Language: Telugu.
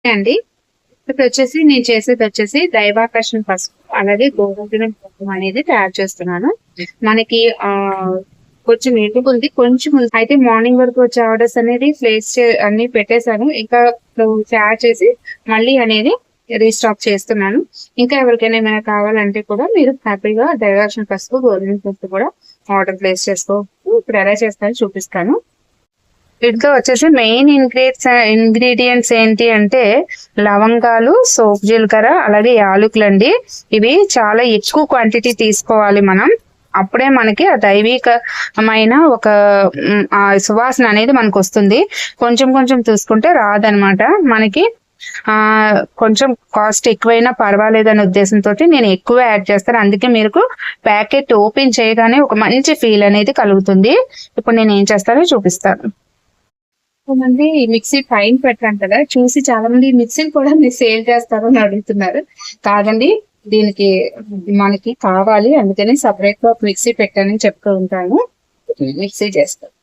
అండి. ఇప్పుడు వచ్చేసి నేను చేసేది వచ్చేసి దైవాకర్షణ పసుపు అలాగే గోధుమ పసుపు అనేది తయారు చేస్తున్నాను. మనకి కొంచెం ఎటుకుంది కొంచెం అయితే మార్నింగ్ వరకు వచ్చే ఆర్డర్స్ అనేది ప్లేస్ అన్ని పెట్టేశాను. ఇంకా తయారు చేసి మళ్ళీ అనేది రీస్టాక్ చేస్తున్నాను. ఇంకా ఎవరికైనా ఏమైనా కావాలంటే కూడా మీరు హ్యాపీగా దైవాకర్షణ పసుపు గోధుమ పసుపు కూడా ఆర్డర్ ప్లేస్ చేసుకోవచ్చు. ఇప్పుడు ఎలా చేస్తారో చూపిస్తాను. వీటిలో వచ్చేసి మెయిన్ ఇంగ్రీడియంట్స్ ఏంటి అంటే లవంగాలు, సోపు జీలకర్ర, అలాగే యాలకులు అండి. ఇవి చాలా ఎక్కువ క్వాంటిటీ తీసుకోవాలి మనం. అప్పుడే మనకి ఆ దైవికమైన ఒక సువాసన అనేది మనకు వస్తుంది. కొంచెం కొంచెం చూసుకుంటే రాదనమాట. మనకి కొంచెం కాస్ట్ ఎక్కువైనా పర్వాలేదనే ఉద్దేశంతో నేను ఎక్కువ యాడ్ చేస్తాను. అందుకే మీకు ప్యాకెట్ ఓపెన్ చేయగానే ఒక మంచి ఫీల్ అనేది కలుగుతుంది. ఇప్పుడు నేను ఏం చేస్తానో చూపిస్తాను. మంది మిక్సీ పైన పెట్టాను కదా, చూసి చాలా మంది మిక్సీని కూడా మీరు సేల్ చేస్తారు అని అడుగుతున్నారు. కాదండి, దీనికి మనకి కావాలి, అందుకని సపరేట్ గా మిక్సీ పెట్టానని చెప్తూ ఉంటాను. మిక్సీ చేస్తాను.